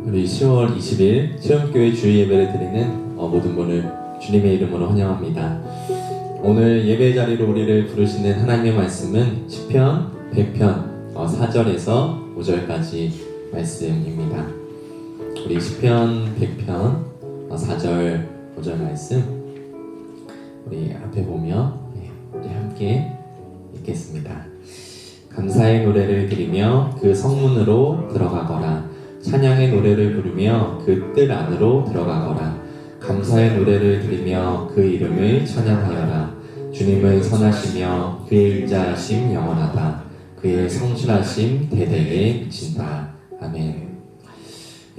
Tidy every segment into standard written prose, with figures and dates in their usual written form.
우리 10월 20일 체험교회 주일 예배를 드리는 모든 분을 주님의 이름으로 환영합니다. 오늘 예배 자리로 우리를 부르시는 하나님의 말씀은 시편 100편 4절에서 5절까지 말씀입니다. 우리 시편 100편 4절 5절 말씀 우리 앞에 보며 우리 함께 읽겠습니다. 감사의 노래를 드리며 그 성문으로 들어가거라. 찬양의 노래를 부르며 그 뜰 안으로 들어가거라. 감사의 노래를 드리며 그 이름을 찬양하여라. 주님은 선하시며 그의 인자하심 영원하다. 그의 성실하심 대대에 미친다. 아멘.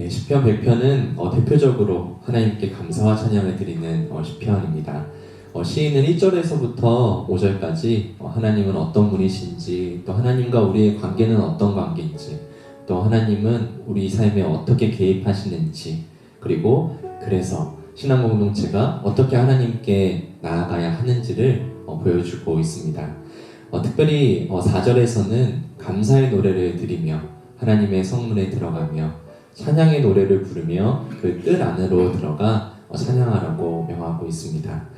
시편 100편은 대표적으로 하나님께 감사와 찬양을 드리는 시편입니다. 시인은 1절에서부터 5절까지 하나님은 어떤 분이신지, 또 하나님과 우리의 관계는 어떤 관계인지, 또 하나님은 우리 삶에 어떻게 개입하시는지, 그리고 그래서 신앙 공동체가 어떻게 하나님께 나아가야 하는지를 보여주고 있습니다. 특별히 4절에서는 감사의 노래를 드리며 하나님의 성문에 들어가며 찬양의 노래를 부르며 그 뜰 안으로 들어가 찬양하라고 명하고 있습니다.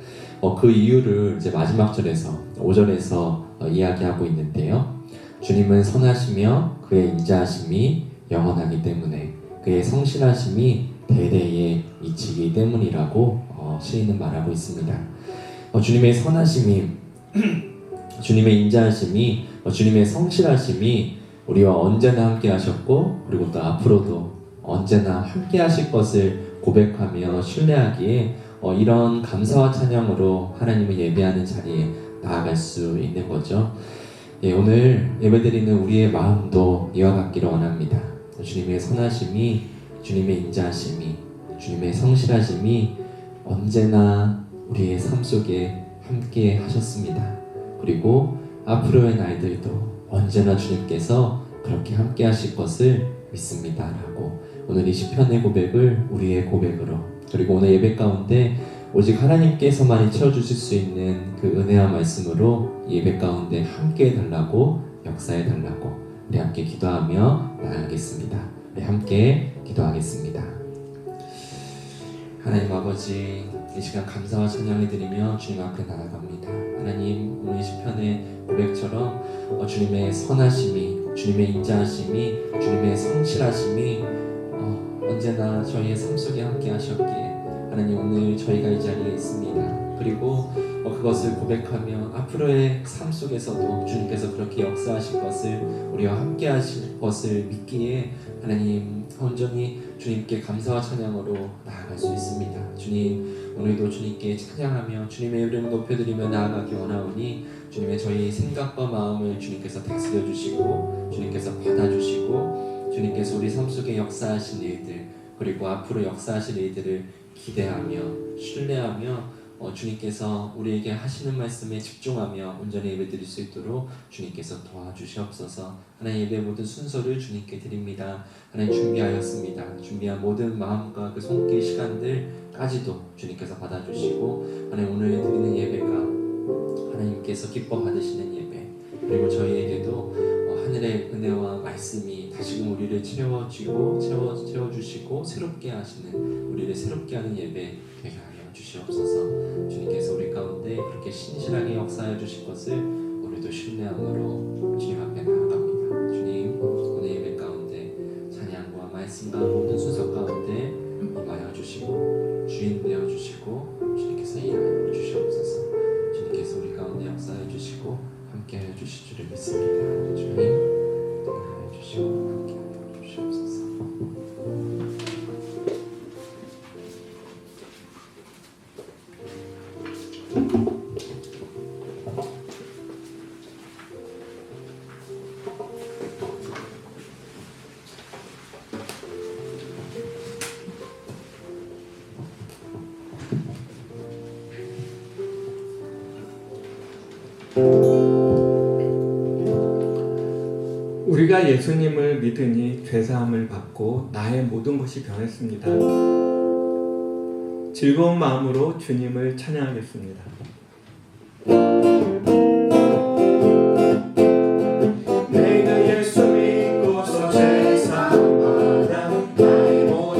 그 이유를 이제 마지막 절에서 5절에서 이야기하고 있는데요. 주님은 선하시며 그의 인자하심이 영원하기 때문에, 그의 성실하심이 대대에 미치기 때문이라고 시인은 말하고 있습니다. 주님의 선하심이, 주님의 인자하심이, 주님의 성실하심이 우리와 언제나 함께 하셨고, 그리고 또 앞으로도 언제나 함께 하실 것을 고백하며 신뢰하기에 이런 감사와 찬양으로 하나님을 예배하는 자리에 나아갈 수 있는 거죠. 오늘 예배드리는 우리의 마음도 이와 같기를 원합니다. 주님의 선하심이, 주님의 인자하심이, 주님의 성실하심이 언제나 우리의 삶 속에 함께 하셨습니다. 그리고 앞으로의 날들도 언제나 주님께서 그렇게 함께 하실 것을 믿습니다 라고, 오늘 이 시편의 고백을 우리의 고백으로, 그리고 오늘 예배 가운데 오직 하나님께서만이 채워주실 수 있는 그 은혜와 말씀으로 예배 가운데 함께 해달라고, 역사해달라고 우리 함께 기도하며 나아가겠습니다. 우리 함께 기도하겠습니다. 하나님 아버지, 이 시간 감사와 찬양을 드리며 주님 앞에 나아갑니다. 하나님, 오늘 이 시편의 고백처럼 주님의 선하심이, 주님의 인자하심이, 주님의 성실하심이 언제나 저희의 삶 속에 함께 하셨기에 하나님, 오늘 저희가 이 자리에 있습니다. 그리고 그것을 고백하며 앞으로의 삶 속에서도 주님께서 그렇게 역사하실 것을, 우리와 함께 하실 것을 믿기에 하나님, 온전히 주님께 감사와 찬양으로 나아갈 수 있습니다. 주님, 오늘도 주님께 찬양하며 주님의 이름을 높여드리며 나아가기 원하오니 주님의 저희 생각과 마음을 주님께서 다스려 주시고, 주님께서 받아주시고, 주님께서 우리 삶 속에 역사하신 일들, 그리고 앞으로 역사하실 일들을 기대하며 신뢰하며 주님께서 우리에게 하시는 말씀에 집중하며 온전히 예배드릴 수 있도록 주님께서 도와주시옵소서. 하나님, 예배 모든 순서를 주님께 드립니다. 하나님, 준비하였습니다. 준비한 모든 마음과 그 손길 시간들까지도 주님께서 받아주시고, 하나님, 오늘 드리는 예배가 하나님께서 기뻐 받으시는 예배, 그리고 저희에게도 하늘의 은혜와 말씀이 다시금 우리를 채워주시고 새롭게 하시는, 우리를 새롭게 하는 예배 되게 하여 주시옵소서. 주님께서 우리 가운데 그렇게 신실하게 역사해 주실 것을 우리도 신뢰함으로 주님 앞에 나아갑니다. 주님, 오늘 예배 가운데 찬양과 말씀과 모든 순서 가운데 임하여 주시고 주인 되어 주시고 주님께서 일하여 주시옵소서. 주님께서 우리 가운데 역사해 주시고 함께하여 주실 줄을 믿습니다. 주님, 임하여 주시고 함께하여 주시옵소서. 우리가 예수님을 믿으니 죄사함을 받고 나의 모든 것이 변했습니다. 즐거운 마음으로 주님을 찬양하겠습니다. 내가 예수 믿고서 죄사함 받아 나의 모든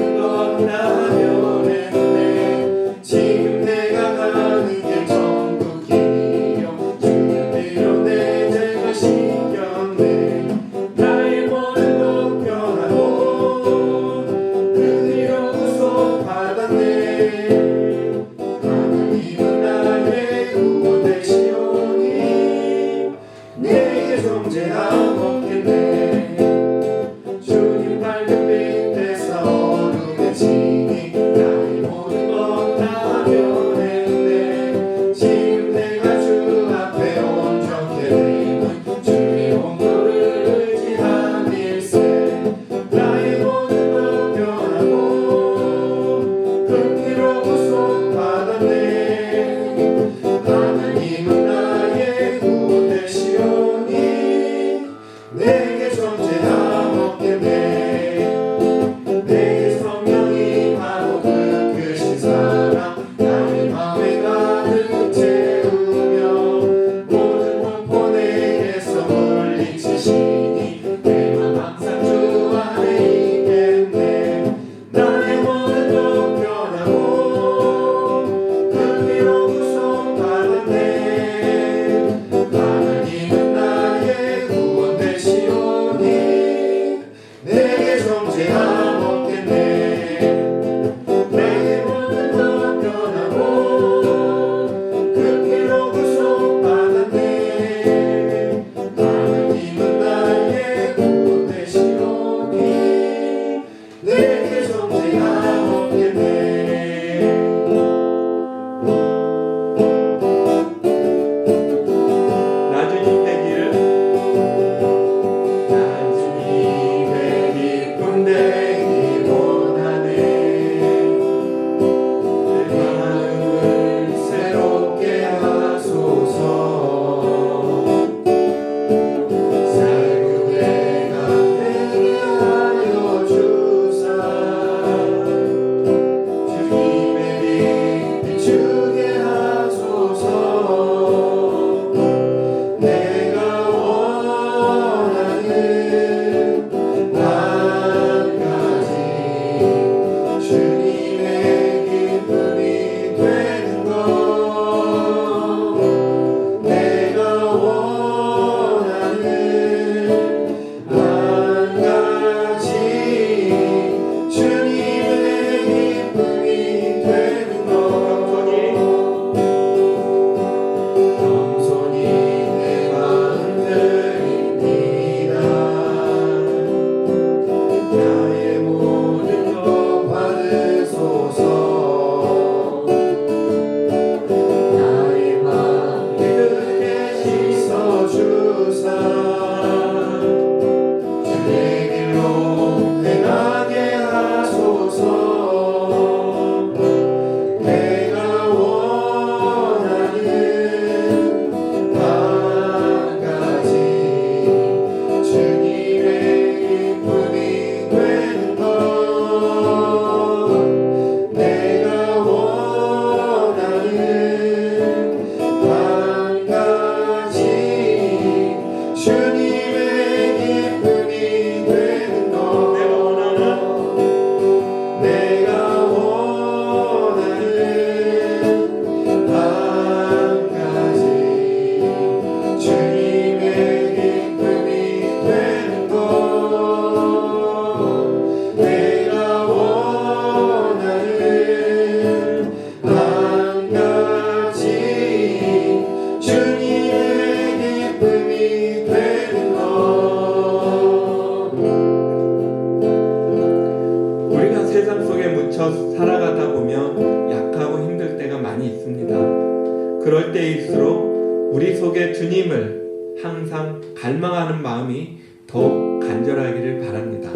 언제나 얻게 돼. 나 주님 되기를 난 주님의 기쁨 되기 원하네. 내 마음을 새롭게 하소서. 살구배가 되게 하여 주사. 주님의 빛 비추게 하소서. 내가 원하는 한 가지 주님의 기쁨이 되는 것. 내가 원하는 한 가지 주님의 기쁨이 되는 것. 겸손히 내 마음 드립니다. 나의 모든 것 받으소서. 나의 마음 깨끗게 씻어주사. 주의 길로 행하게 하소서. 내가 원하는 한 가지 주님의 기쁨이 되는 것. 내가 원하는 한 가지 주님의 기쁨이 되는 것. 내가 원하는 한 가지 주님의 기쁨이 되는 것. 내가 원하는 한 가지 주님의 기쁨이 되는 것. 우리가 세상 속에 묻혀 살아가다 보면 약하고 힘들 때가 많이 있습니다. 그럴 때일수록 우리 속에 주님을 항상 갈망하는 마음이 더욱 간절하기를 바랍니다.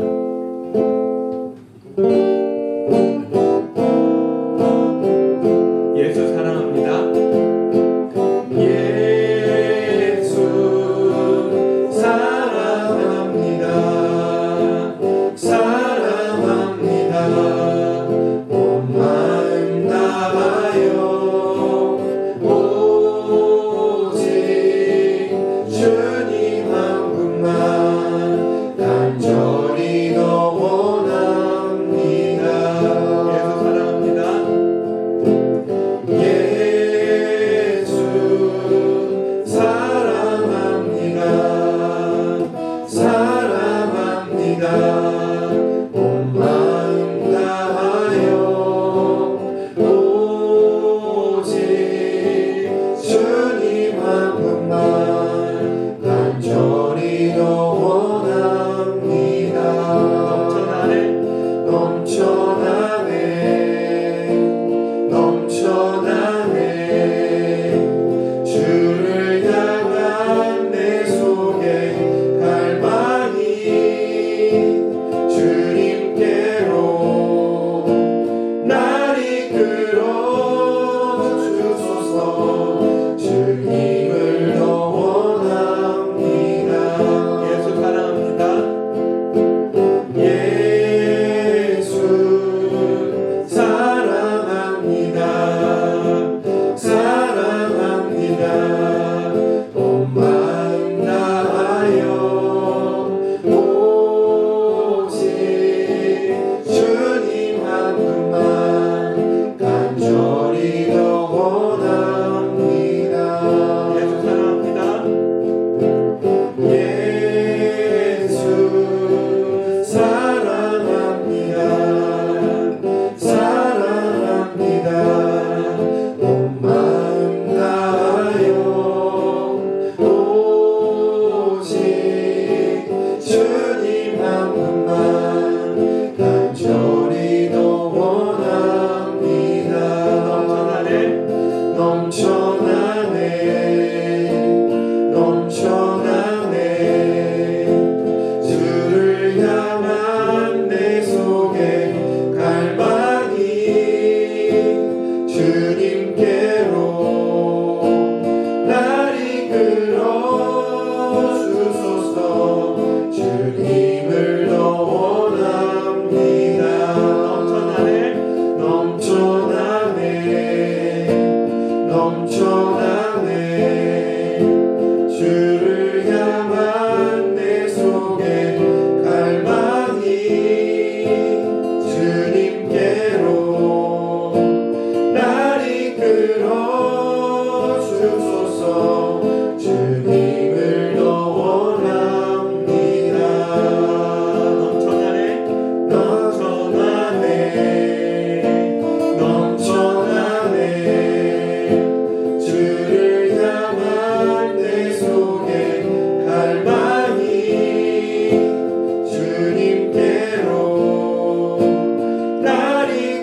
예수 사랑합니다. 예수 사랑합니다. 사랑합니다. 온 마음 다하여 오직 주님 한 분만 간절히 더 원합니다.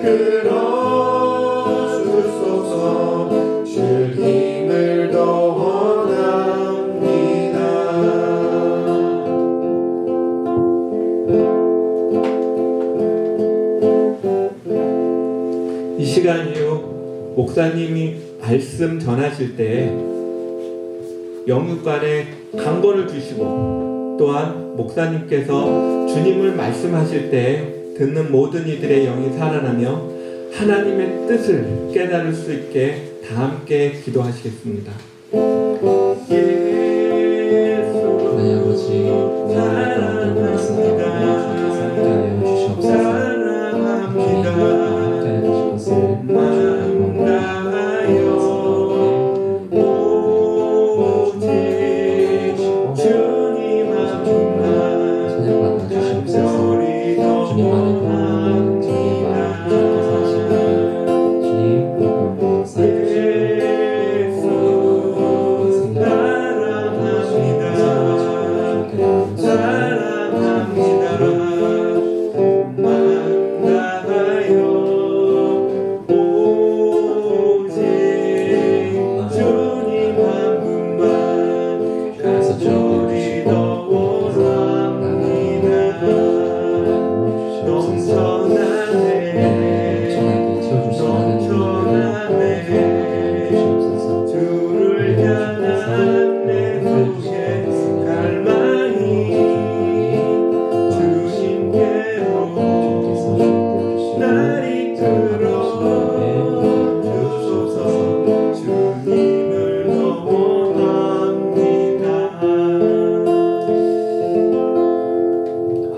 이끌어 주소서. 주 힘을 더 원합니다. 이 시간 이후 목사님이 말씀 전하실 때 영육간에 강권을 주시고 또한 목사님께서 주님을 말씀하실 때 듣는 모든 이들의 영이 살아나며 하나님의 뜻을 깨달을 수 있게 다 함께 기도하시겠습니다. 하나님 아버지, 오늘 가운데 말씀 가운데 주께서 함께하여 주시옵소서. 주님 함께하여 주실 것을 주님만의 경험은 저희의 마음 주께서 하시고 주님 우리 가운데 역사해 주시고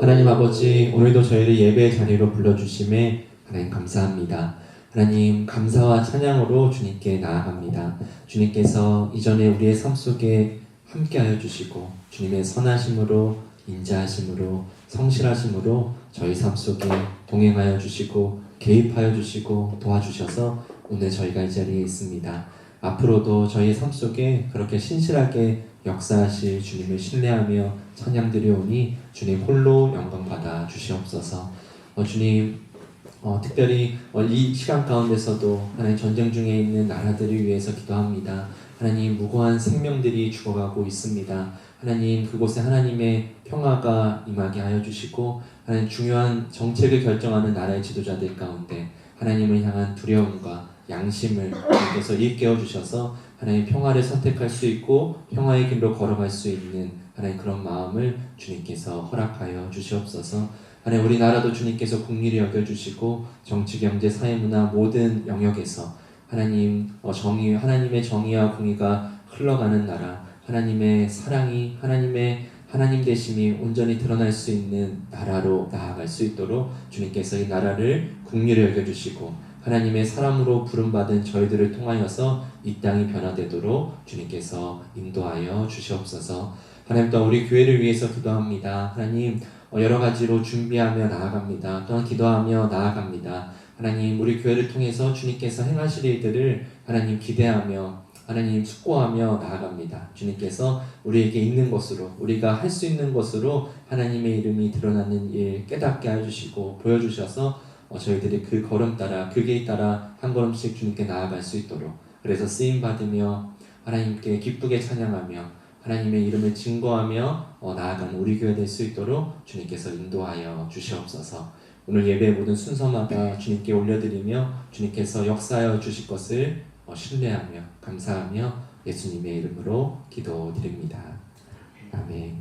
하나님 아버지, 오늘도 저희를 예배의 자리로 불러주심에 하나님 감사합니다. 하나님 감사와 찬양으로 주님께 나아갑니다. 주님께서 이전에 우리의 삶 속에 함께하여 주시고 주님의 선하심으로 인자하심으로 성실하심으로 저희 삶 속에 동행하여 주시고 개입하여 주시고 도와주셔서 오늘 저희가 이 자리에 있습니다. 앞으로도 저희의 삶 속에 그렇게 신실하게 역사하실 주님을 신뢰하며 찬양드리오니 주님 홀로 영광받아 주시옵소서. 주님 특별히 이 시간 가운데서도 하나님 전쟁 중에 있는 나라들을 위해서 기도합니다. 하나님 무고한 생명들이 죽어가고 있습니다. 하나님 그곳에 하나님의 평화가 임하게 하여 주시고 하나님 중요한 정책을 결정하는 나라의 지도자들 가운데 하나님을 향한 두려움과 양심을 주님께서 일깨워 주셔서 하나님 평화를 선택할 수 있고 평화의 길로 걸어갈 수 있는 하나님 그런 마음을 주님께서 허락하여 주시옵소서. 하나님 우리나라도 주님께서 긍휼히 여겨주시고 정치, 경제, 사회, 문화 모든 영역에서 하나님 정의, 하나님의 정의와 공의가 흘러가는 나라, 하나님의 사랑이 하나님 되심이 온전히 드러날 수 있는 나라로 나아갈 수 있도록 주님께서 이 나라를 긍휼히 여겨주시고 하나님의 사람으로 부름받은 저희들을 통하여서 이 땅이 변화되도록 주님께서 인도하여 주시옵소서. 하나님 또한 우리 교회를 위해서 기도합니다. 하나님 여러 가지로 준비하며 나아갑니다. 또한 기도하며 나아갑니다. 하나님 우리 교회를 통해서 주님께서 행하실 일들을 하나님 기대하며 하나님 숙고하며 나아갑니다. 주님께서 우리에게 있는 것으로 우리가 할 수 있는 것으로 하나님의 이름이 드러나는 일 깨닫게 해주시고 보여주셔서 저희들이 그 걸음 따라 그 길 따라 한 걸음씩 주님께 나아갈 수 있도록 그래서 쓰임받으며 하나님께 기쁘게 찬양하며 하나님의 이름을 증거하며 나아가는 우리 교회 될 수 있도록 주님께서 인도하여 주시옵소서. 오늘 예배 모든 순서마다 주님께 올려드리며 주님께서 역사하여 주실 것을 신뢰하며 감사하며 예수님의 이름으로 기도드립니다. 아멘.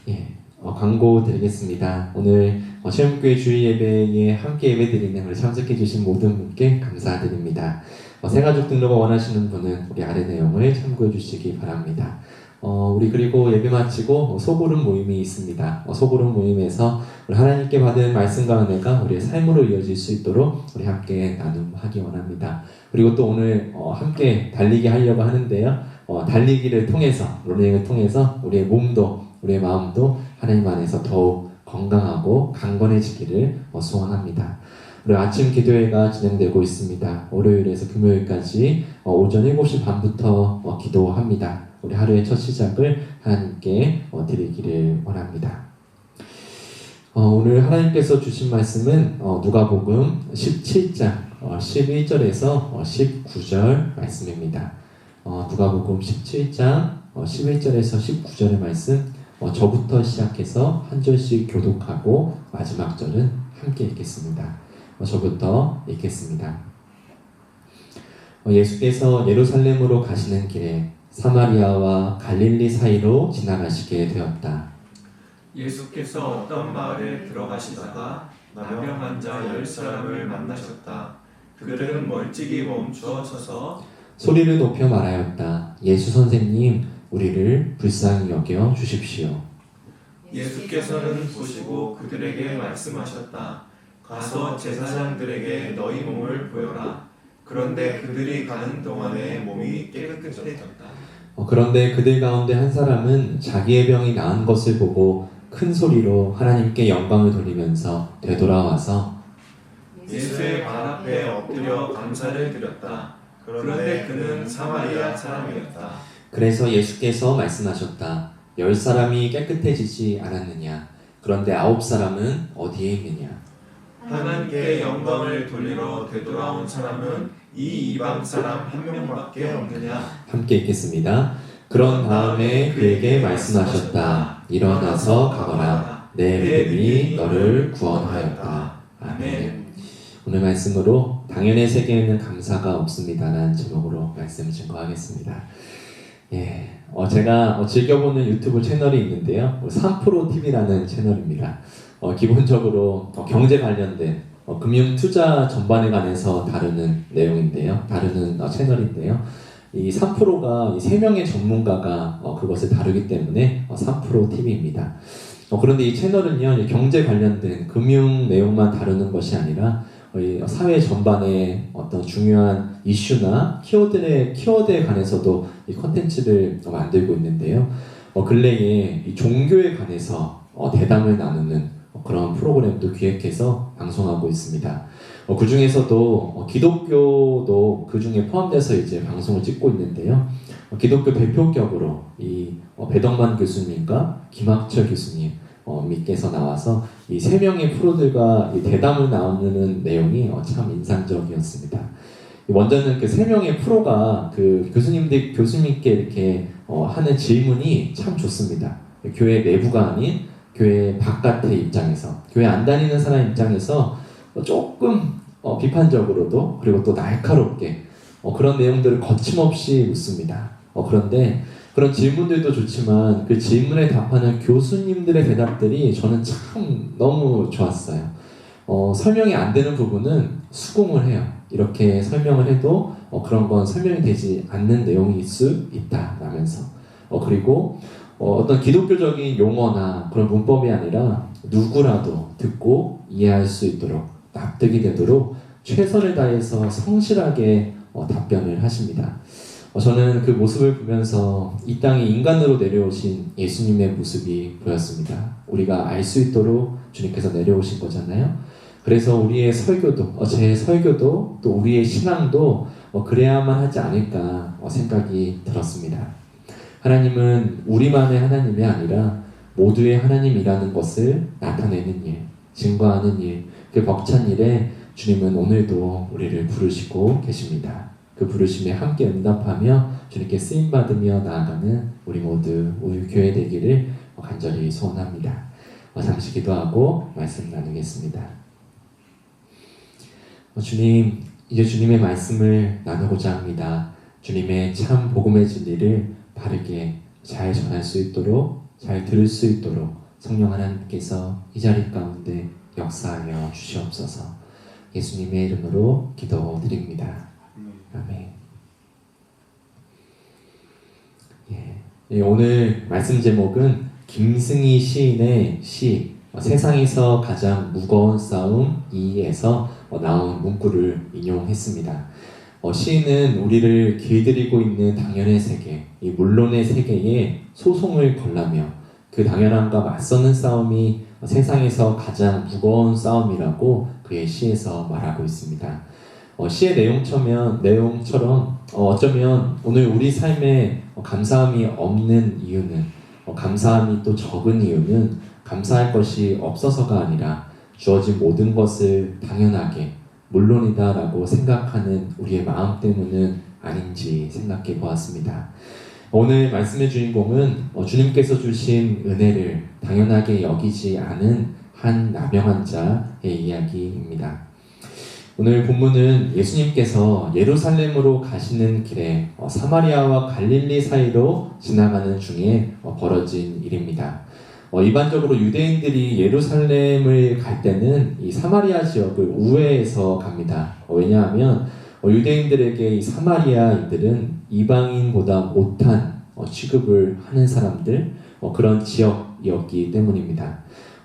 예, 광고 드리겠습니다. 오늘 체험교회 주일 예배에 함께 예배드리는 우리 참석해 주신 모든 분께 감사드립니다. 새가족 등록을 원하시는 분은 우리 아래 내용을 참고해 주시기 바랍니다. 우리 그리고 예배 마치고 소그룹 모임이 있습니다. 소그룹 모임에서 우리 하나님께 받은 말씀과 은혜가 우리의 삶으로 이어질 수 있도록 우리 함께 나눔하기 원합니다. 그리고 또 오늘 함께 달리기 하려고 하는데요. 달리기를 통해서 러닝을 통해서 우리의 몸도 우리의 마음도 하나님 안에서 더욱 건강하고 강건해지기를 소원합니다. 우리 아침 기도회가 진행되고 있습니다. 월요일에서 금요일까지 오전 7시 반부터 기도합니다. 우리 하루의 첫 시작을 하나님께 드리기를 원합니다. 오늘 하나님께서 주신 말씀은 누가복음 17장 11절에서 19절 말씀입니다. 누가복음 17장 11절에서 19절의 말씀 저부터 시작해서 한 절씩 교독하고 마지막 절은 함께 읽겠습니다. 저부터 읽겠습니다. 예수께서 예루살렘으로 가시는 길에 사마리아와 갈릴리 사이로 지나가시게 되었다. 예수께서 어떤 마을에 들어가시다가 나병 환자 10사람을 만나셨다. 그들은 멀찍이 멈추어 서서 소리를 높여 말하였다. 예수 선생님, 우리를 불쌍히 여겨 주십시오. 예수께서는 보시고 그들에게 말씀하셨다. 가서 제사장들에게 너희 몸을 보여라. 그런데 그들이 가는 동안에 몸이 깨끗해졌다. 그런데 그들 가운데 한 사람은 자기의 병이 나은 것을 보고 큰 소리로 하나님께 영광을 돌리면서 되돌아와서 예수의 발 앞에 엎드려 감사를 드렸다. 그런데 그는 사마리아 사람이었다. 그래서 예수께서 말씀하셨다. 10사람이 깨끗해지지 않았느냐? 그런데 9사람은 어디에 있느냐? 하나님께 영광을 돌리러 되돌아온 사람은 이 이방 사람 한 명밖에 없느냐? 함께 읽겠습니다. 그런 다음에 그에게 말씀하셨다. 일어나서 가거라. 내 믿음이 너를 구원하였다. 아멘. 오늘 말씀으로 당연의 세계에는 감사가 없습니다라는 제목으로 말씀을 증거하겠습니다. 제가 즐겨보는 유튜브 채널이 있는데요. 3프로TV라는 채널입니다. 기본적으로 경제 관련된 금융 투자 전반에 관해서 다루는 내용인데요. 다루는 채널인데요. 이 3프로가 3명의 전문가가 그것을 다루기 때문에 3프로TV입니다. 그런데 이 채널은요, 경제 관련된 금융 내용만 다루는 것이 아니라 사회 전반의 어떤 중요한 이슈나 키워드에 관해서도 이 콘텐츠를 만들고 있는데요. 근래에 이 종교에 관해서 대담을 나누는 그런 프로그램도 기획해서 방송하고 있습니다. 그 중에서도 기독교도 그 중에 포함돼서 이제 방송을 찍고 있는데요. 기독교 대표격으로 이 배덕만 교수님과 김학철 교수님 께서 나와서 이 3명의 프로들과 이 대담을 나누는 내용이 참 인상적이었습니다. 먼저는 그 3명의 프로가 그 교수님께 이렇게 하는 질문이 참 좋습니다. 교회 내부가 아닌 교회 바깥의 입장에서, 교회 안 다니는 사람 입장에서 조금 비판적으로도 그리고 또 날카롭게 그런 내용들을 거침없이 묻습니다. 그런데 그런 질문들도 좋지만 그 질문에 답하는 교수님들의 대답들이 저는 참 너무 좋았어요. 설명이 안 되는 부분은 수긍을 해요. 이렇게 설명을 해도 그런 건 설명이 되지 않는 내용일 수 있다 라면서 그리고 어떤 기독교적인 용어나 그런 문법이 아니라 누구라도 듣고 이해할 수 있도록 납득이 되도록 최선을 다해서 성실하게 답변을 하십니다. 저는 그 모습을 보면서 이 땅에 인간으로 내려오신 예수님의 모습이 보였습니다. 우리가 알 수 있도록 주님께서 내려오신 거잖아요. 그래서 우리의 설교도, 제 설교도 또 우리의 신앙도 그래야만 하지 않을까 생각이 들었습니다. 하나님은 우리만의 하나님이 아니라 모두의 하나님이라는 것을 나타내는 일, 증거하는 일, 그 벅찬 일에 주님은 오늘도 우리를 부르시고 계십니다. 그 부르심에 함께 응답하며 주님께 쓰임받으며 나아가는 우리 모두 우리 교회 되기를 간절히 소원합니다. 잠시 기도하고 말씀 나누겠습니다. 주님, 이제 주님의 말씀을 나누고자 합니다. 주님의 참 복음의 진리를 바르게 잘 전할 수 있도록, 잘 들을 수 있도록 성령 하나님께서 이 자리 가운데 역사하여 주시옵소서. 예수님의 이름으로 기도드립니다. 아멘. 오늘 말씀 제목은 김승희 시인의 시 세상에서 가장 무거운 싸움 2에서 나온 문구를 인용했습니다. 시인은 우리를 길들이고 있는 당연의 세계, 이 물론의 세계에 소송을 걸라며 그 당연함과 맞서는 싸움이 세상에서 가장 무거운 싸움이라고 그의 시에서 말하고 있습니다. 시의 내용처럼 어쩌면 오늘 우리 삶에 감사함이 없는 이유는, 감사함이 또 적은 이유는 감사할 것이 없어서가 아니라 주어진 모든 것을 당연하게 물론이다라고 생각하는 우리의 마음 때문은 아닌지 생각해 보았습니다. 오늘 말씀의 주인공은 주님께서 주신 은혜를 당연하게 여기지 않은 한 나병 자의 이야기입니다. 오늘 본문은 예수님께서 예루살렘으로 가시는 길에 사마리아와 갈릴리 사이로 지나가는 중에 벌어진 일입니다. 일반적으로 유대인들이 예루살렘을 갈 때는 이 사마리아 지역을 우회해서 갑니다. 왜냐하면 유대인들에게 이 사마리아인들은 이방인보다 못한 취급을 하는 사람들, 그런 지역이었기 때문입니다.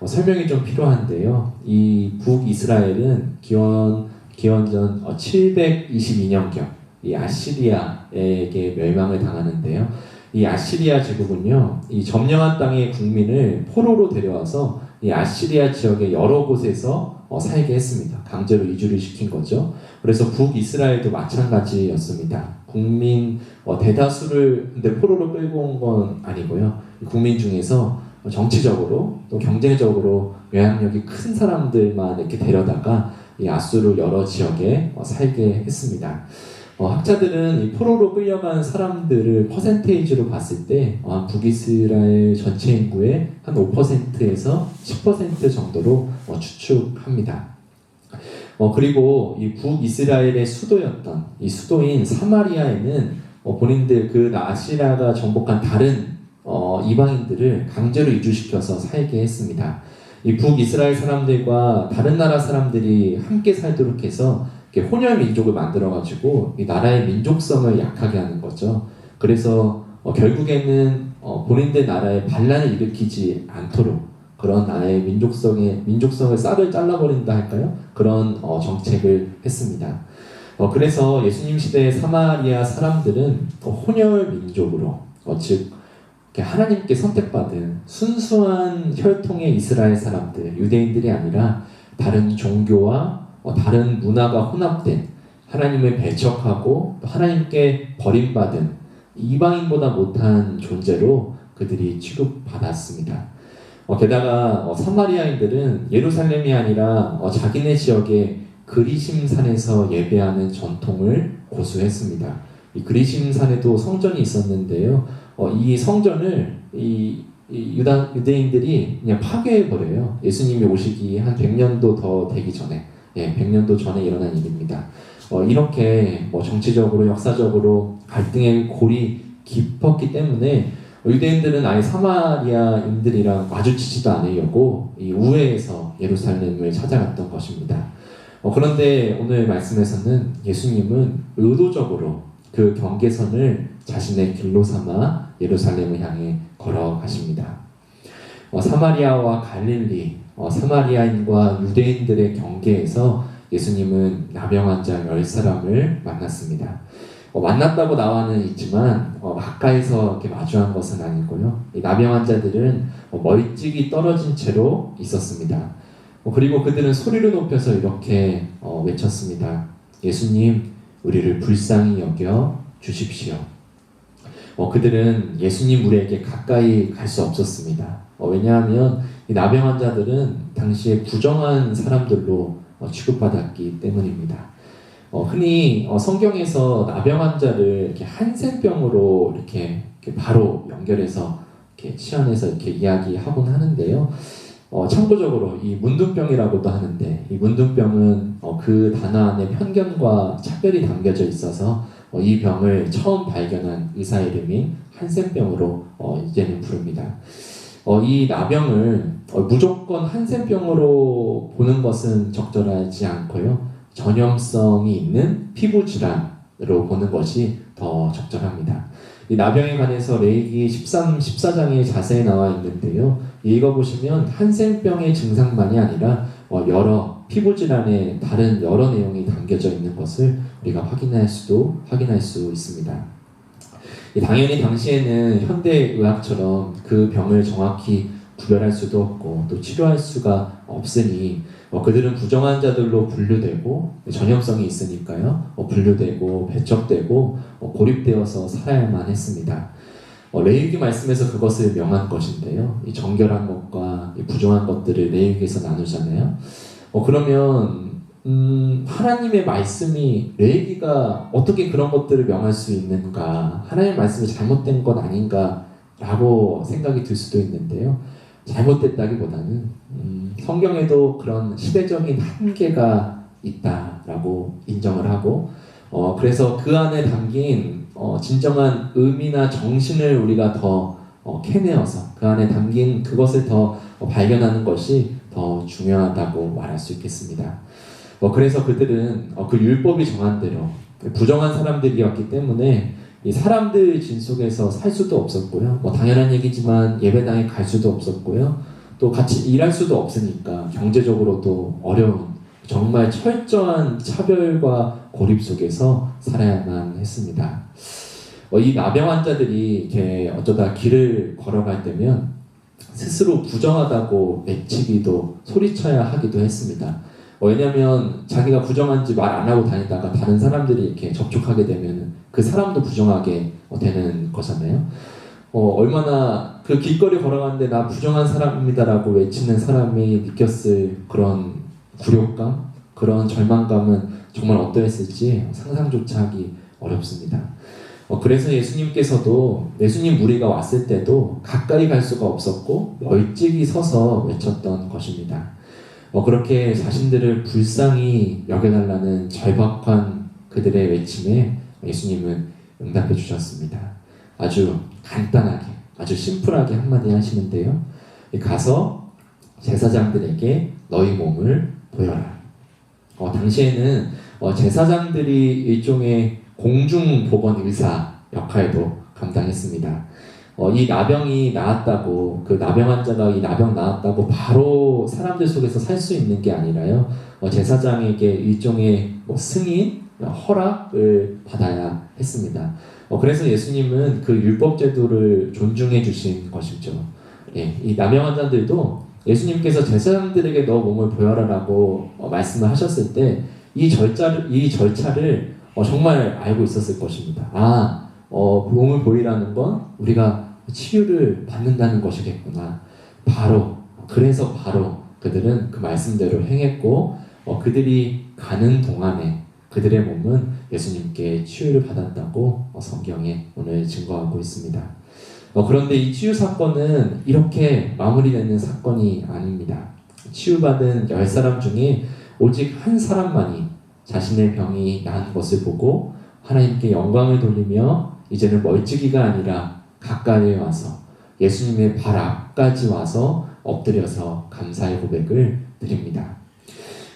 설명이 좀 필요한데요. 이 북이스라엘은 기원전 722년경 이 아시리아에게 멸망을 당하는데요. 이 아시리아 제국은요, 이 점령한 땅의 국민을 포로로 데려와서 이 아시리아 지역의 여러 곳에서 살게 했습니다. 강제로 이주를 시킨 거죠. 그래서 북이스라엘도 마찬가지였습니다. 국민 대다수를 근데 포로로 끌고 온 건 아니고요. 국민 중에서 정치적으로 또 경제적으로 영향력이 큰 사람들만 이렇게 데려다가 이 아수르 여러 지역에 살게 했습니다. 학자들은 이 포로로 끌려간 사람들을 퍼센테이지로 봤을 때 북이스라엘 전체 인구의 한 5%에서 10% 정도로 추측합니다. 그리고 이 북이스라엘의 수도였던 이 수도인 사마리아에는 본인들 그 아시라가 정복한 다른 이방인들을 강제로 이주시켜서 살게 했습니다. 이 북이스라엘 사람들과 다른 나라 사람들이 함께 살도록 해서 혼혈 민족을 만들어가지고 이 나라의 민족성을 약하게 하는 거죠. 그래서 결국에는 본인들 나라에 반란을 일으키지 않도록 그런 나라의 민족성을 싹을 잘라버린다 할까요? 그런 정책을 했습니다. 그래서 예수님 시대의 사마리아 사람들은 혼혈 민족으로 즉 하나님께 선택받은 순수한 혈통의 이스라엘 사람들, 유대인들이 아니라 다른 종교와 다른 문화가 혼합된 하나님을 배척하고 하나님께 버림받은 이방인보다 못한 존재로 그들이 취급받았습니다. 게다가 사마리아인들은 예루살렘이 아니라 자기네 지역의 그리심산에서 예배하는 전통을 고수했습니다. 이 그리심산에도 성전이 있었는데요. 이 성전을 유대인들이 그냥 파괴해버려요. 예수님이 오시기 한 100년도 더 되기 전에 100년도 전에 일어난 일입니다. 이렇게 정치적으로 역사적으로 갈등의 골이 깊었기 때문에 유대인들은 아예 사마리아인들이랑 마주치지도 않으려고 이 우회에서 예루살렘을 찾아갔던 것입니다. 그런데 오늘 말씀에서는 예수님은 의도적으로 그 경계선을 자신의 길로 삼아 예루살렘을 향해 걸어가십니다. 사마리아와 갈릴리, 사마리아인과 유대인들의 경계에서 예수님은 나병 환자 10사람을 만났습니다. 만났다고 나와는 있지만 가까이서 이렇게 마주한 것은 아니고요. 이 나병 환자들은 멀찍이 떨어진 채로 있었습니다. 그리고 그들은 소리를 높여서 이렇게 외쳤습니다. 예수님, 우리를 불쌍히 여겨 주십시오. 그들은 예수님 무리에게 가까이 갈 수 없었습니다. 왜냐하면 이 나병 환자들은 당시에 부정한 사람들로 취급받았기 때문입니다. 흔히 성경에서 나병 환자를 이렇게 한센병으로 이렇게 바로 연결해서 이렇게 치환해서 이렇게 이야기하곤 하는데요. 참고적으로 이 문둥병이라고도 하는데 이 문둥병은 그 단어 안에 편견과 차별이 담겨져 있어서 이 병을 처음 발견한 의사 이름이 한센병으로 이제는 부릅니다. 이 나병을 무조건 한센병으로 보는 것은 적절하지 않고요. 전염성이 있는 피부 질환으로 보는 것이 더 적절합니다. 이 나병에 관해서 레위기 14장에 자세히 나와 있는데요. 읽어보시면 한센병의 증상만이 아니라 여러 피부 질환의 다른 여러 내용이 담겨져 있는 것을 우리가 확인할 수 있습니다. 당연히 당시에는 현대의학처럼 그 병을 정확히 구별할 수도 없고 또 치료할 수가 없으니 그들은 부정한 자들로 분류되고 전염성이 있으니까요. 분류되고 배척되고 고립되어서 살아야만 했습니다. 레위기 말씀에서 그것을 명한 것인데요. 이 정결한 것과 이 부정한 것들을 레위기에서 나누잖아요. 그러면 하나님의 말씀이 레위기가 어떻게 그런 것들을 명할 수 있는가? 하나님의 말씀이 잘못된 것 아닌가라고 생각이 들 수도 있는데요. 잘못됐다기보다는 성경에도 그런 시대적인 한계가 있다라고 인정을 하고 그래서 그 안에 담긴 진정한 의미나 정신을 우리가 더 캐내어서 그 안에 담긴 그것을 더 발견하는 것이 더 중요하다고 말할 수 있겠습니다. 그래서 그들은 그 율법이 정한 대로 부정한 사람들이었기 때문에 이 사람들 진 속에서 살 수도 없었고요. 당연한 얘기지만 예배당에 갈 수도 없었고요. 또 같이 일할 수도 없으니까 경제적으로도 어려운 정말 철저한 차별과 고립 속에서 살아야만 했습니다. 이 나병 환자들이 이렇게 어쩌다 길을 걸어갈 때면 스스로 부정하다고 외치기도 소리쳐야 하기도 했습니다. 왜냐하면 자기가 부정한지 말 안 하고 다니다가 다른 사람들이 이렇게 접촉하게 되면 그 사람도 부정하게 되는 거잖아요. 얼마나 그 길거리 걸어가는데 나 부정한 사람입니다라고 외치는 사람이 느꼈을 그런 굴욕감, 그런 절망감은 정말 어떠했을지 상상조차 하기 어렵습니다. 그래서 예수님께서도 예수님 무리가 왔을 때도 가까이 갈 수가 없었고 멀찍이 서서 외쳤던 것입니다. 그렇게 자신들을 불쌍히 여겨달라는 절박한 그들의 외침에 예수님은 응답해 주셨습니다. 아주 간단하게, 아주 심플하게 한마디 하시는데요. 가서 제사장들에게 너희 몸을 보여라. 당시에는 제사장들이 일종의 공중보건 의사 역할도 감당했습니다. 이 나병이 나았다고, 그 나병 환자가 이 나병 나았다고 바로 사람들 속에서 살 수 있는 게 아니라요. 제사장에게 일종의 승인, 허락을 받아야 했습니다. 그래서 예수님은 그 율법 제도를 존중해 주신 것이죠. 이 나병 환자들도 예수님께서 제사장들에게 너 몸을 보여라라고 말씀을 하셨을 때 이 절차를 정말 알고 있었을 것입니다. 몸을 보이라는 건 우리가 치유를 받는다는 것이겠구나. 그래서 바로 그들은 그 말씀대로 행했고 그들이 가는 동안에 그들의 몸은 예수님께 치유를 받았다고 성경에 오늘 증거하고 있습니다. 그런데 이 치유 사건은 이렇게 마무리되는 사건이 아닙니다. 치유받은 10사람 중에 오직 한 사람만이 자신의 병이 나은 것을 보고 하나님께 영광을 돌리며 이제는 멀찍이가 아니라 가까이에 와서 예수님의 발 앞까지 와서 엎드려서 감사의 고백을 드립니다.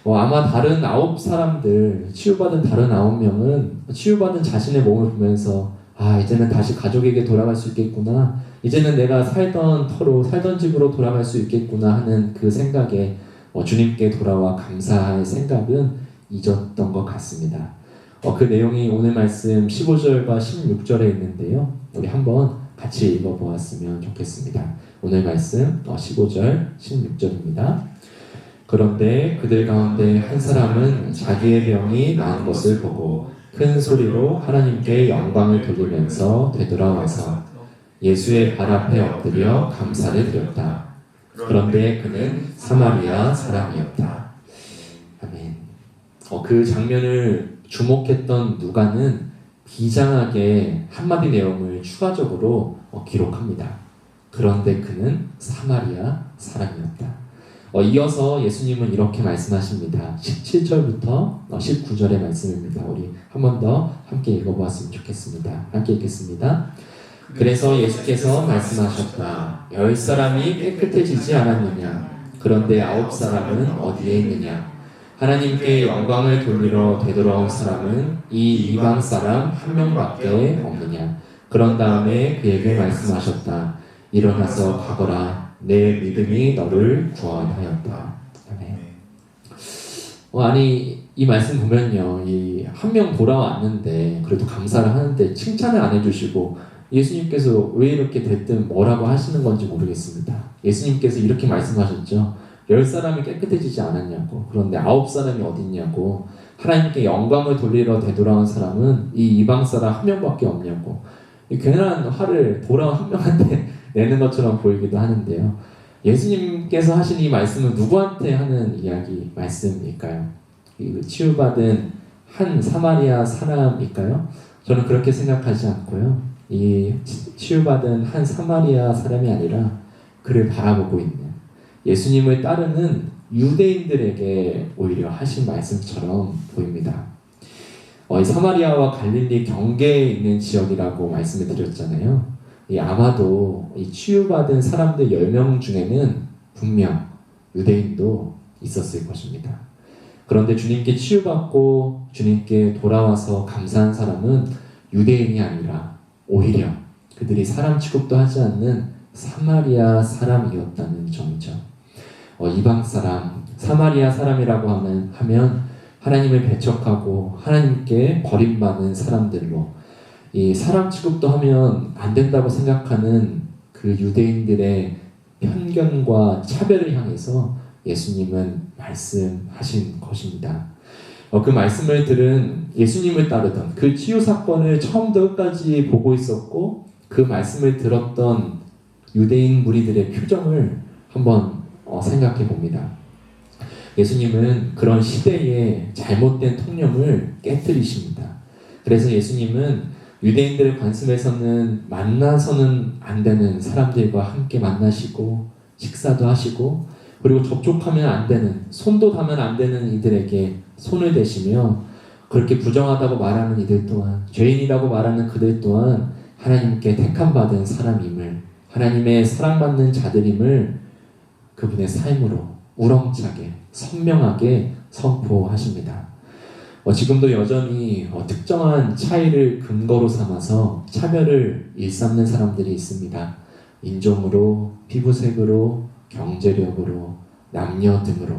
아마 다른 9사람들, 치유받은 다른 9명은 치유받은 자신의 몸을 보면서 이제는 다시 가족에게 돌아갈 수 있겠구나. 이제는 내가 살던 터로, 살던 집으로 돌아갈 수 있겠구나 하는 그 생각에 주님께 돌아와 감사할 생각은 잊었던 것 같습니다. 그 내용이 오늘 말씀 15절과 16절에 있는데요. 우리 한번 같이 읽어보았으면 좋겠습니다. 오늘 말씀 15절, 16절입니다. 그런데 그들 가운데 한 사람은 자기의 병이 나은 것을 보고 큰 소리로 하나님께 영광을 돌리면서 되돌아와서 예수의 발 앞에 엎드려 감사를 드렸다. 그런데 그는 사마리아 사람이었다. 아멘. 그 장면을 주목했던 누가는 비장하게 한마디 내용을 추가적으로 기록합니다. 그런데 그는 사마리아 사람이었다. 이어서 예수님은 이렇게 말씀하십니다. 17절부터 19절의 말씀입니다. 우리 한 번 더 함께 읽어보았으면 좋겠습니다. 함께 읽겠습니다. 그래서 예수께서 말씀하셨다. 10사람이 깨끗해지지 않았느냐? 그런데 9사람은 어디에 있느냐? 하나님께 영광을 돌리러 되돌아온 사람은 이 이방 사람 한 명밖에 없느냐? 그런 다음에 그에게 말씀하셨다. 일어나서 가거라. 내 믿음이 너를 구원하였다. 아멘. 아니 이 말씀 보면요, 이 한 명 돌아왔는데 그래도 감사를 하는데 칭찬을 안 해주시고 예수님께서 왜 이렇게 됐든 뭐라고 하시는 건지 모르겠습니다. 예수님께서 이렇게 말씀하셨죠. 10사람이 깨끗해지지 않았냐고. 그런데 9사람이 어디 있냐고. 하나님께 영광을 돌리러 되돌아온 사람은 이 이방 사람 한 명밖에 없냐고. 괜한 화를 돌아온 한 명한테 내는 것처럼 보이기도 하는데요. 예수님께서 하신 이 말씀은 누구한테 하는 이야기 말씀일까요? 이 치유받은 한 사마리아 사람일까요? 저는 그렇게 생각하지 않고요. 이 치유받은 한 사마리아 사람이 아니라 그를 바라보고 있는 예수님을 따르는 유대인들에게 오히려 하신 말씀처럼 보입니다. 이 사마리아와 갈릴리 경계에 있는 지역이라고 말씀을 드렸잖아요. 아마도 이 치유받은 사람들 10명 중에는 분명 유대인도 있었을 것입니다. 그런데 주님께 치유받고 주님께 돌아와서 감사한 사람은 유대인이 아니라 오히려 그들이 사람 취급도 하지 않는 사마리아 사람이었다는 점이죠. 이방 사람, 사마리아 사람이라고 하면 하나님을 배척하고 하나님께 버림받은 사람들로 이 사람 취급도 하면 안 된다고 생각하는 그 유대인들의 편견과 차별을 향해서 예수님은 말씀하신 것입니다. 그 말씀을 들은 예수님을 따르던 그 치유 사건을 처음부터 끝까지 보고 있었고 그 말씀을 들었던 유대인 무리들의 표정을 한번 생각해 봅니다. 예수님은 그런 시대의 잘못된 통념을 깨뜨리십니다. 그래서 예수님은 유대인들의 관습에서는 만나서는 안 되는 사람들과 함께 만나시고 식사도 하시고 그리고 접촉하면 안 되는, 손도 닿으면 안 되는 이들에게 손을 대시며 그렇게 부정하다고 말하는 이들 또한, 죄인이라고 말하는 그들 또한 하나님께 택함받은 사람임을, 하나님의 사랑받는 자들임을 그분의 삶으로 우렁차게 선명하게 선포하십니다. 지금도 여전히 특정한 차이를 근거로 삼아서 차별을 일삼는 사람들이 있습니다. 인종으로, 피부색으로, 경제력으로, 남녀 등으로.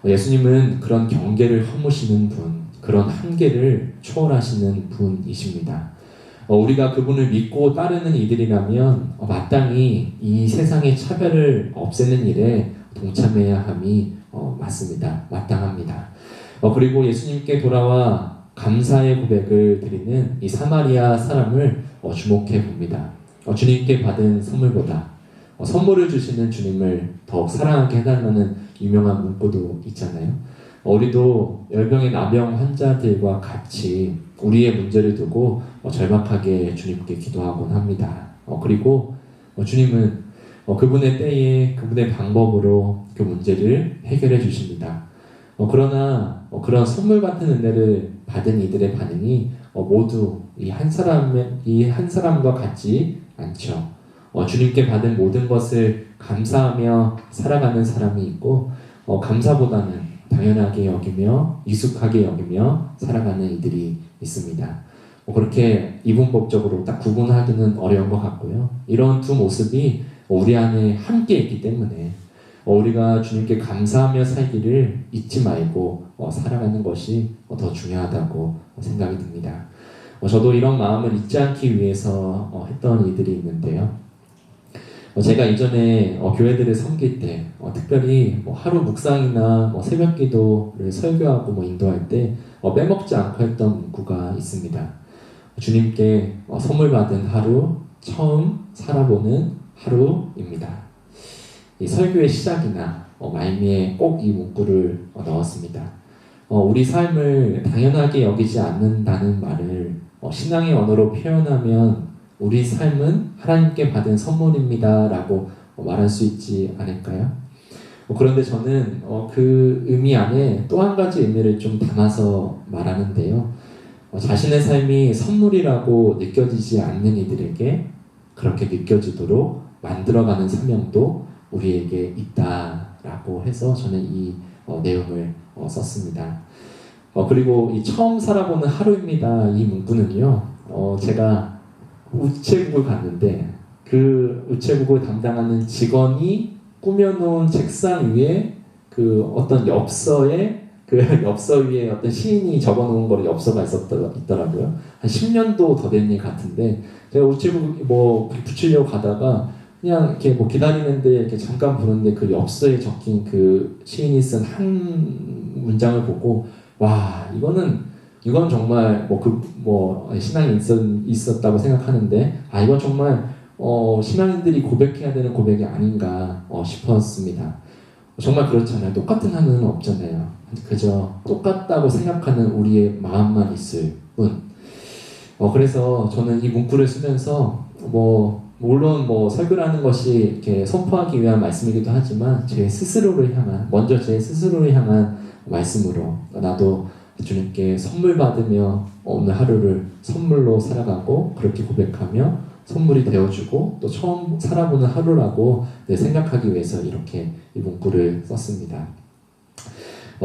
예수님은 그런 경계를 허무시는 분, 그런 한계를 초월하시는 분이십니다. 우리가 그분을 믿고 따르는 이들이라면 마땅히 이 세상의 차별을 없애는 일에 동참해야 함이 맞습니다. 마땅합니다. 그리고 예수님께 돌아와 감사의 고백을 드리는 이 사마리아 사람을 주목해 봅니다. 주님께 받은 선물보다 선물을 주시는 주님을 더욱 사랑하게 해달라는 유명한 문구도 있잖아요. 우리도 열병의 나병 환자들과 같이 우리의 문제를 두고 절박하게 주님께 기도하곤 합니다. 그리고 주님은 그분의 때에 그분의 방법으로 그 문제를 해결해 주십니다. 그러나 그런 선물 같은 은혜를 받은 이들의 반응이 모두 이 한 사람과 같지 않죠. 주님께 받은 모든 것을 감사하며 살아가는 사람이 있고 감사보다는 당연하게 여기며 익숙하게 여기며 살아가는 이들이 있습니다. 그렇게 이분법적으로 딱 구분하기는 어려운 것 같고요. 이런 두 모습이 우리 안에 함께 있기 때문에 우리가 주님께 감사하며 살기를 잊지 말고 살아가는 것이 더 중요하다고 생각이 듭니다. 저도 이런 마음을 잊지 않기 위해서 했던 일들이 있는데요. 제가 이전에 교회들을 섬길 때 특별히 하루 묵상이나 새벽 기도를 설교하고 인도할 때 빼먹지 않고 했던 문구가 있습니다. 주님께 선물 받은 하루, 처음 살아보는 하루입니다. 이 설교의 시작이나 말미에 꼭 이 문구를 넣었습니다. 우리 삶을 당연하게 여기지 않는다는 말을 신앙의 언어로 표현하면 우리 삶은 하나님께 받은 선물입니다 라고 말할 수 있지 않을까요? 그런데 저는 그 의미 안에 또 한 가지 의미를 좀 담아서 말하는데요. 자신의 삶이 선물이라고 느껴지지 않는 이들에게 그렇게 느껴지도록 만들어가는 사명도 우리에게 있다라고 해서 저는 이 내용을 썼습니다. 그리고 이 처음 살아보는 하루입니다. 이 문구는요. 제가 우체국을 갔는데 그 우체국을 담당하는 직원이 꾸며놓은 책상 위에 그 어떤 엽서에 그 엽서 위에 어떤 시인이 적어놓은 거를 엽서가 있더라고요. 한 10년도 더 된 일 같은데 제가 우체국 붙이려고 가다가 그냥 이렇게 기다리는데 이렇게 잠깐 보는데 그 엽서에 적힌 그 시인이 쓴 한 문장을 보고 와 이건 정말 신앙이 있었다고 생각하는데 이건 정말 신앙인들이 고백해야 되는 고백이 아닌가 싶었습니다. 정말 그렇잖아요. 똑같은 하늘은 없잖아요. 그저 똑같다고 생각하는 우리의 마음만 있을 뿐. 그래서 저는 이 문구를 쓰면서 물론 설교를 하는 것이 이렇게 선포하기 위한 말씀이기도 하지만 제 스스로를 향한 말씀으로 나도 주님께 선물 받으며 오늘 하루를 선물로 살아가고 그렇게 고백하며 선물이 되어주고 또 처음 살아보는 하루라고 생각하기 위해서 이렇게 이 문구를 썼습니다.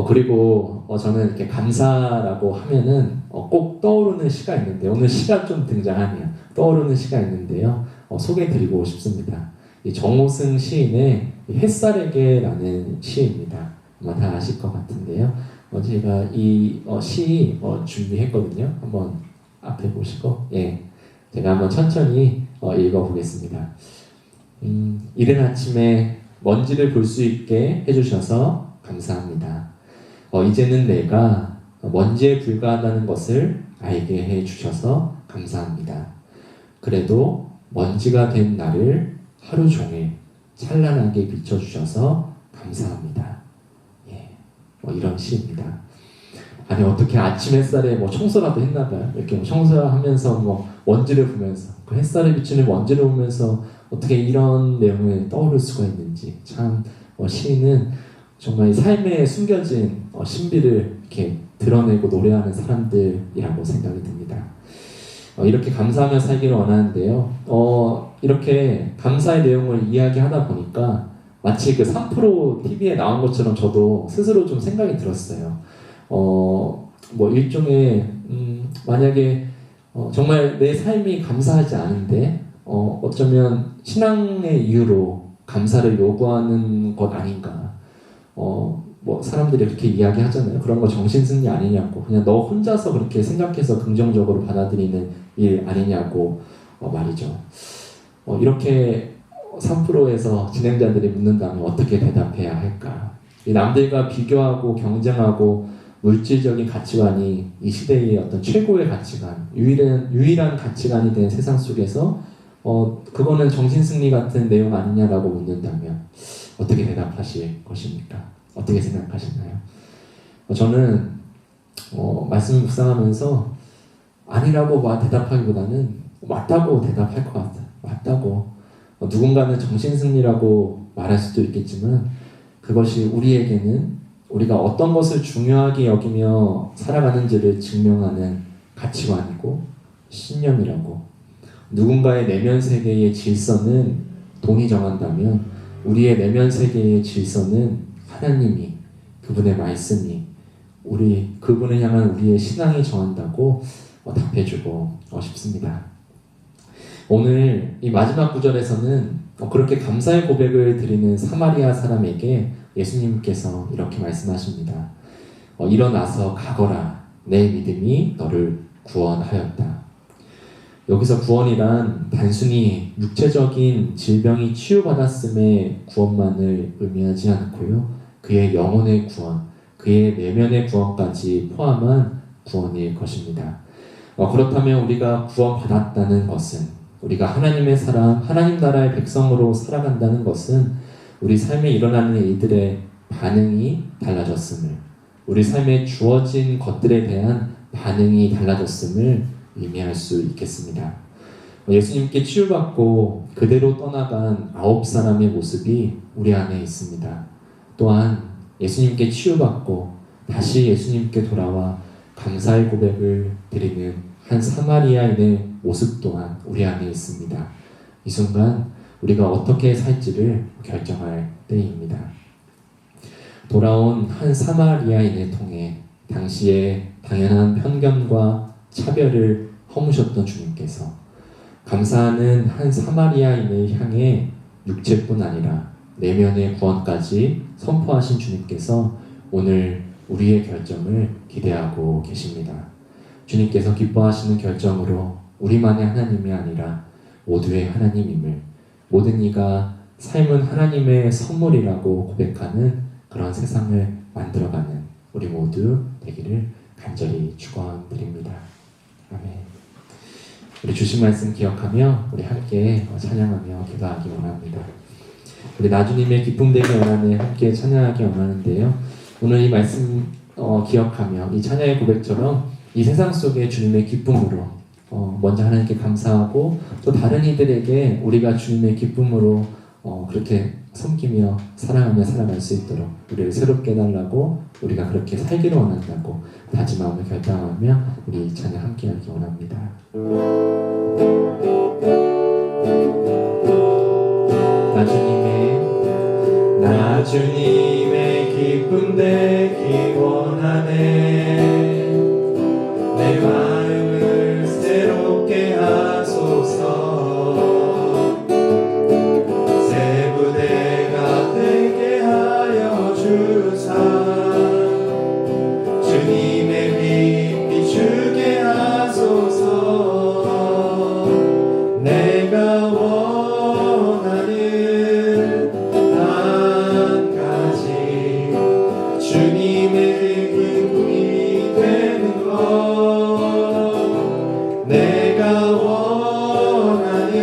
그리고 저는 이렇게 감사라고 하면은 꼭 떠오르는 시가 있는데 오늘 시가 좀 등장하네요. 떠오르는 시가 있는데요. 소개해드리고 싶습니다. 이 정호승 시인의 햇살에게라는 시입니다. 아마 다 아실 것 같은데요. 제가 이 시 준비했거든요. 한번 앞에 보시고 제가 한번 천천히 읽어보겠습니다. 이른 아침에 먼지를 볼 수 있게 해주셔서 감사합니다. 이제는 내가 먼지에 불과하다는 것을 알게 해주셔서 감사합니다. 그래도 먼지가 된 나를 하루 종일 찬란하게 비춰주셔서 감사합니다. 이런 시입니다. 아니 어떻게 아침 햇살에 청소라도 했나봐요. 이렇게 청소하면서 먼지를 보면서 그 햇살에 비치는 먼지를 보면서 어떻게 이런 내용을 떠오를 수가 있는지 참 시인은 정말 삶에 숨겨진 신비를 이렇게 드러내고 노래하는 사람들이라고 생각이 듭니다. 이렇게 감사하며 살기를 원하는데요. 이렇게 감사의 내용을 이야기하다 보니까 마치 그 3프로 TV에 나온 것처럼 저도 스스로 좀 생각이 들었어요. 일종의 만약에 정말 내 삶이 감사하지 않은데 어쩌면 신앙의 이유로 감사를 요구하는 것 아닌가. 사람들이 이렇게 이야기하잖아요. 그런 거 정신승리 아니냐고. 그냥 너 혼자서 그렇게 생각해서 긍정적으로 받아들이는 일 아니냐고 말이죠. 이렇게 3프로에서 진행자들이 묻는다면 어떻게 대답해야 할까? 이 남들과 비교하고 경쟁하고 물질적인 가치관이 이 시대의 어떤 최고의 가치관, 유일한 가치관이 된 세상 속에서 그거는 정신승리 같은 내용 아니냐라고 묻는다면 어떻게 대답하실 것입니까? 어떻게 생각하시나요? 저는 말씀을 묵상하면서 아니라고 대답하기보다는 맞다고 대답할 것 같아요. 맞다고. 누군가는 정신승리라고 말할 수도 있겠지만 그것이 우리에게는 우리가 어떤 것을 중요하게 여기며 살아가는지를 증명하는 가치관이고 신념이라고. 누군가의 내면 세계의 질서는 돈이 정한다면 우리의 내면 세계의 질서는 하나님이, 그분의 말씀이, 그분을 향한 우리의 신앙이 정한다고 답해주고 싶습니다. 오늘 이 마지막 구절에서는 그렇게 감사의 고백을 드리는 사마리아 사람에게 예수님께서 이렇게 말씀하십니다. 일어나서 가거라. 내 믿음이 너를 구원하였다. 여기서 구원이란 단순히 육체적인 질병이 치유받았음의 구원만을 의미하지 않고요. 그의 영혼의 구원, 그의 내면의 구원까지 포함한 구원일 것입니다. 그렇다면 우리가 구원받았다는 것은 우리가 하나님의 사람, 하나님 나라의 백성으로 살아간다는 것은 우리 삶에 일어나는 일들의 반응이 달라졌음을, 우리 삶에 주어진 것들에 대한 반응이 달라졌음을 의미할 수 있겠습니다. 예수님께 치유받고 그대로 떠나간 9사람의 모습이 우리 안에 있습니다. 또한 예수님께 치유받고 다시 예수님께 돌아와 감사의 고백을 드리는 한 사마리아인의 모습 또한 우리 안에 있습니다. 이 순간 우리가 어떻게 살지를 결정할 때입니다. 돌아온 한 사마리아인을 통해 당시의 당연한 편견과 차별을 허무셨던 주님께서 감사하는 한 사마리아인을 향해 육체뿐 아니라 내면의 구원까지 선포하신 주님께서 오늘 우리의 결정을 기대하고 계십니다. 주님께서 기뻐하시는 결정으로 우리만의 하나님이 아니라 모두의 하나님임을, 모든 이가 삶은 하나님의 선물이라고 고백하는 그런 세상을 만들어가는 우리 모두 되기를 간절히 축원드립니다. 아멘. 우리 주신 말씀 기억하며 우리 함께 찬양하며 기도하기 원합니다. 우리 나주님의 기쁨 되기 원하는 함께 찬양하기 원하는데요. 오늘 이 말씀 기억하며 이 찬양의 고백처럼 이 세상 속에 주님의 기쁨으로 먼저 하나님께 감사하고 또 다른 이들에게 우리가 주님의 기쁨으로 그렇게 섬기며 사랑하며 살아갈 수 있도록 우리를 새롭게 해달라고 우리가 그렇게 살기를 원한다고 다짐하며 결단하며 우리 찬양 함께하기 원합니다. 나주님의 기쁨 되기 원하네. 내 마음을 새롭게 하소서. 새 부대가 되게 하여 주사. 주님의 빛 비추게 하소서. 내가 원하는 한 가지 주님의 기쁨이 되는 것. 내가 원하는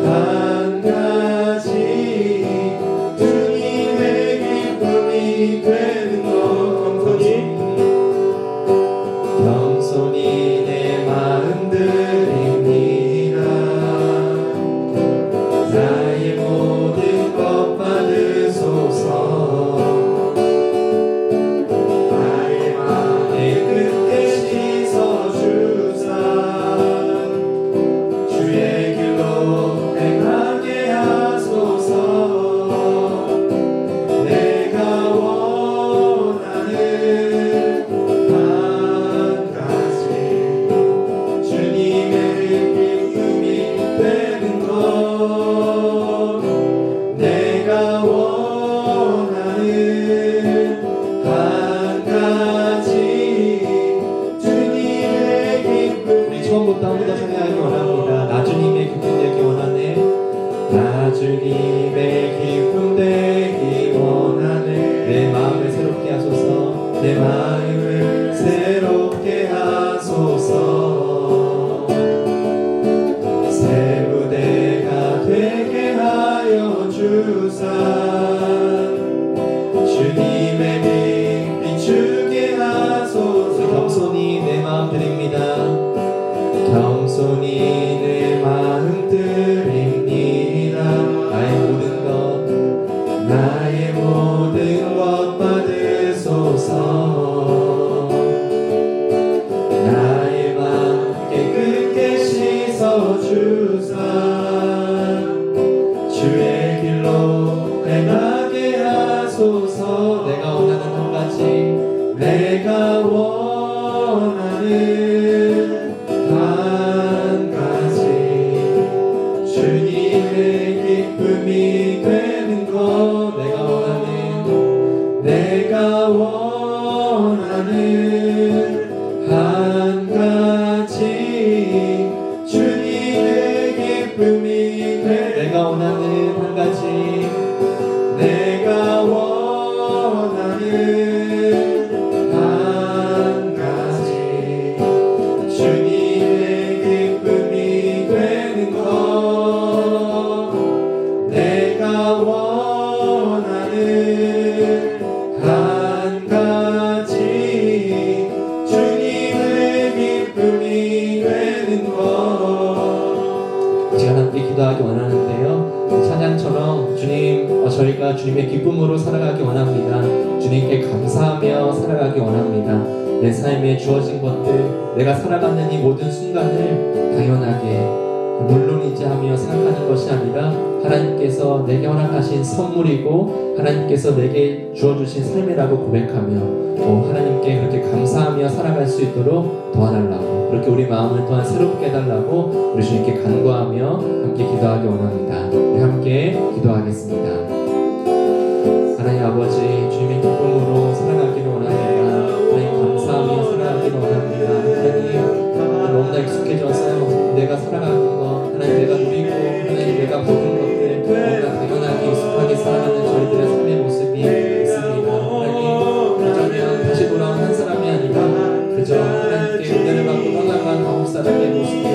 한 가지 주님의 기쁨이 되는 것. 겸손히 내 마음 드립니다. 나의 모든 것 받으소서. 나의 마음에 끝에 씻어주사. 주의 길로 행하게 하소서. 내가 원하는 한 가지 주님의 기쁨이 되는 것. 내가 원하는 한 가지 주님의 기쁨. 우리 처음부터 한 번 더 찬양하기 원합니다. 나주님의 기쁨 되기 원하네. 나주님의 기쁨 되기 원하네. 내 마음을 새롭게 하소서. 내 마음을 새롭게 하소서. 새 부대가 되게 하여 주사. 주님의 빛 비추게 하소서. 겸손히 내 마음 드립니다. 겸손히 내 마음 드립니다. 나의 모든 것 받으소서. 나의 마음 깨끗게 씻어주사. 주의 길로 행하게 하소서. 내가 원하는 한 가지. 내가 원하는 한 가지 주님의 기쁨이 되는 것. 내가 원하는 한 가지 주님의 기쁨이 내가 원하는 한 가지. 내가 원하는 한 가지 주님의 기쁨이 되는 것. 내가 원하는 한 가지 주님의 기쁨이 되는 것. 제가 함께 기도하기 원하는데요. 찬양처럼 주님, 저희가 주님의 기쁨으로 살아가기 원합니다. 주님께 감사하며 살아가기 원합니다. 내 삶에 주어진 것들, 내가 살아가는 이 모든 순간을 당연하게 물론이지 하며 생각하는 것이 아니라 하나님께서 내게 허락하신 선물이고 하나님께서 내게 주어주신 삶이라고 고백하며 하나님께 그렇게 감사하며 살아갈 수 있도록 도와달라고, 그렇게 우리 마음을 또한 새롭게 해달라고 우리 주님께 간구하며 함께 기도하기 원합니다. 우리 함께 기도하겠습니다. 하나님 아버지, 주님의 기쁨으로 살아가기를 원합니다. 하나님 감사하며 살아가기를 원합니다. 하나님 너무나 익숙해져서 내가 살아가는 것, 하나님 내가 누리고 하나님 내가 보는 것들 너무나 당연하게 익숙하게 살아가는 저희들의 삶의 모습이 있습니다. 하나님 그러면 다시 돌아온 한 사람이 아니라 그저 하나님께 은혜를 받고 떠나간 한국 사람의 모습이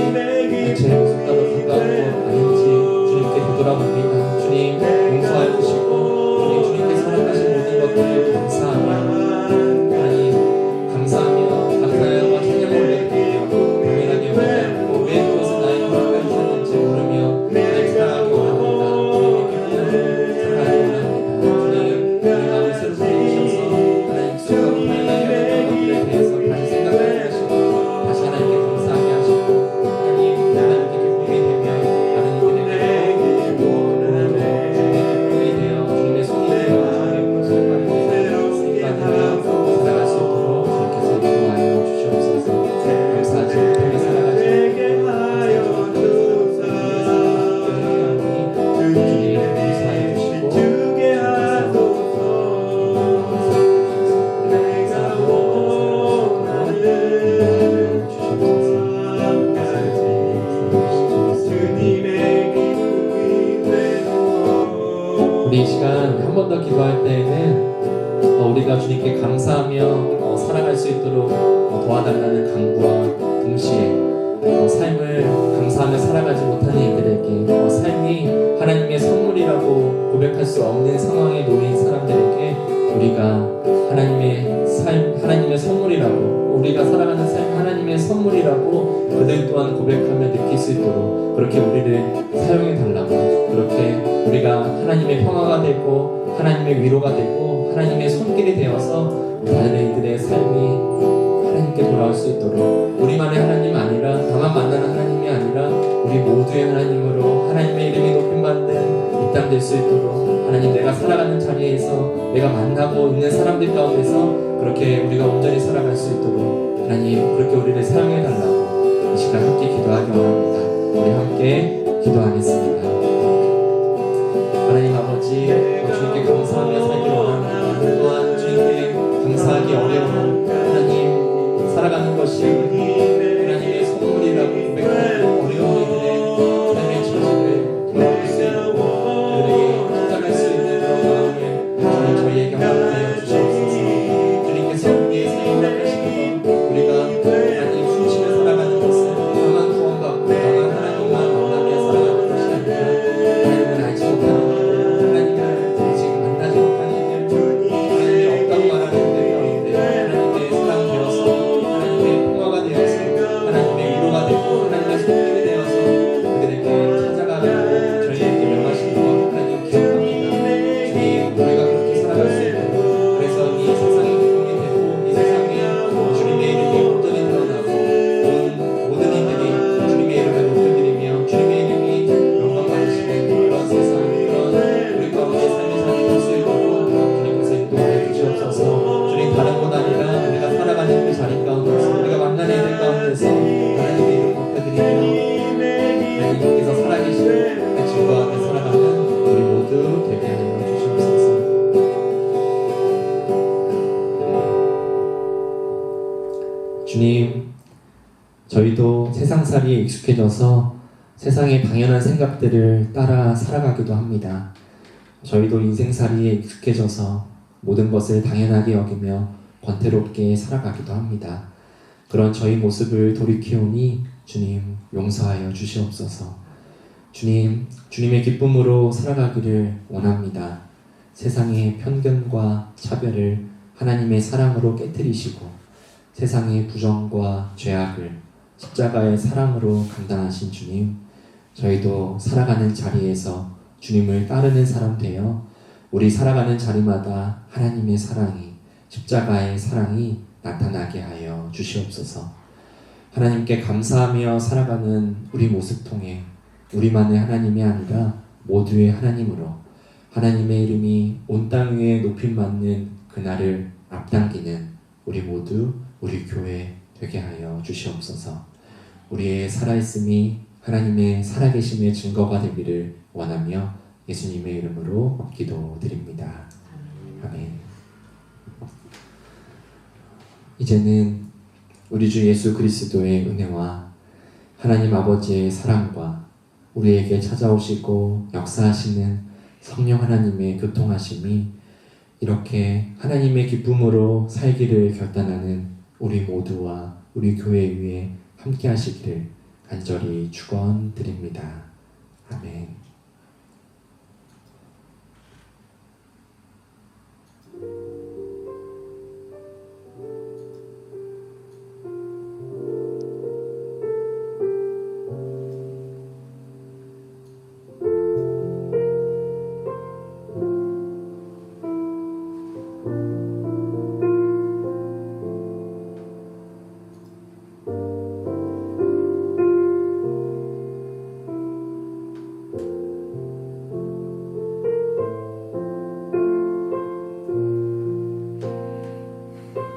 감사하며 살아갈 수 있도록 도와달라는 간구와 동시에 삶을 감사하며 살아가지 못하는 이들에게 삶이 하나님의 선물이라고 고백할 수 없는 상황에 놓인 사람들에게 우리가 하나님의 삶, 하나님의 선물이라고, 우리가 살아가는 삶 하나님의 선물이라고 그들 또한 고백하며 느낄 수 있도록 그렇게 우리를 사용해 달라고, 그렇게 우리가 하나님의 평화가 되고 하나님의 위로가 되고 하나님의 손길이 되어서 다른 이들의 삶이 하나님께 돌아올 수 있도록, 우리만의 하나님 아니라, 다만 만나는 하나님이 아니라 우리 모두의 하나님으로 하나님의 이름이 높임받는 이 땅 될 수 있도록, 하나님, 내가 살아가는 자리에서 내가 만나고 있는 사람들 가운데서 그렇게 우리가 온전히 살아갈 수 있도록 하나님 그렇게 우리를 사용해 달라고 이 시간 함께 기도하기 원합니다. 우리 함께 기도하겠습니다. 하나님 아버지, 주님께 감사하며 살기 원합니다. 또한 주님께 감사하기 어려운 하나님 살아가는 것이 하나님의 선물이라고 고백하고 어려운 이들의 삶의 처지를 도와줄 수 있고 그들에게 찾아갈 수 있는 그런 마음을 주님 저희에게 허락하여 주시옵소서. 주님께서 우리의 삶을 허락하시고 우리가 하나님 숨쉬며 살아가는 것은 다만 구원받고 다만 하나님만 만나며 살아가는 것이 아니라 하나님을 알지 못하는 이들, 하나님을 지금 만나지 못하는 이들, 하나님이 없다고 말하는 이들 가운데 하나님의 사랑 되어서 하나님의 평화가 되어서 하나님의 위로가 되고 하나님의 손길이 되어서 그들에게 찾아가고 저희에게 명하신 것 하나님 기억합니다. 주님, 우리가 그렇게 살아갈 수 있고 그래서 이 세상의 기쁨이 되고 이 세상에 주님의 이름이 온전히 드러나고 모든 이들이 주님의 이름을 높여드리며 주님의 이름이 영광 받으시는 그런 세상, 그런 우리 가운데 삶의 삶이 될 수 있도록 주님께서 인도하여 주시옵소서. 주님, 다른 곳 아니라 우리가 살아가는 그 자리 가운데서 우리가 만나는 이들 가운데서 하나님의 이름 높여드리며 하나님께서 살아계시는 그 증거하며 살아가는 우리 모두 되게 하여 주시옵소서. 주님, 저희도 세상살이에 익숙해져서 세상의 당연한 생각들을 따라 살아가기도 합니다. 저희도 인생살이에 익숙해져서 모든 것을 당연하게 여기며 권태롭게 살아가기도 합니다. 그런 저희 모습을 돌이키오니 주님 용서하여 주시옵소서. 주님, 주님의 기쁨으로 살아가기를 원합니다. 세상의 편견과 차별을 하나님의 사랑으로 깨뜨리시고 세상의 부정과 죄악을 십자가의 사랑으로 감당하신 주님, 저희도 살아가는 자리에서 주님을 따르는 사람 되어 우리 살아가는 자리마다 하나님의 사랑이, 십자가의 사랑이 나타나게 하여 주시옵소서. 하나님께 감사하며 살아가는 우리 모습 통해 우리만의 하나님이 아니라 모두의 하나님으로 하나님의 이름이 온 땅 위에 높임받는 그날을 앞당기는 우리 모두, 우리 교회 되게 하여 주시옵소서. 우리의 살아있음이 하나님의 살아계심의 증거가 되기를 원하며 예수님의 이름으로 기도드립니다. 아멘. 이제는 우리 주 예수 그리스도의 은혜와 하나님 아버지의 사랑과 우리에게 찾아오시고 역사하시는 성령 하나님의 교통하심이 이렇게 하나님의 기쁨으로 살기를 결단하는 우리 모두와 우리 교회 위에 함께 하시기를 간절히 축원드립니다. 아멘.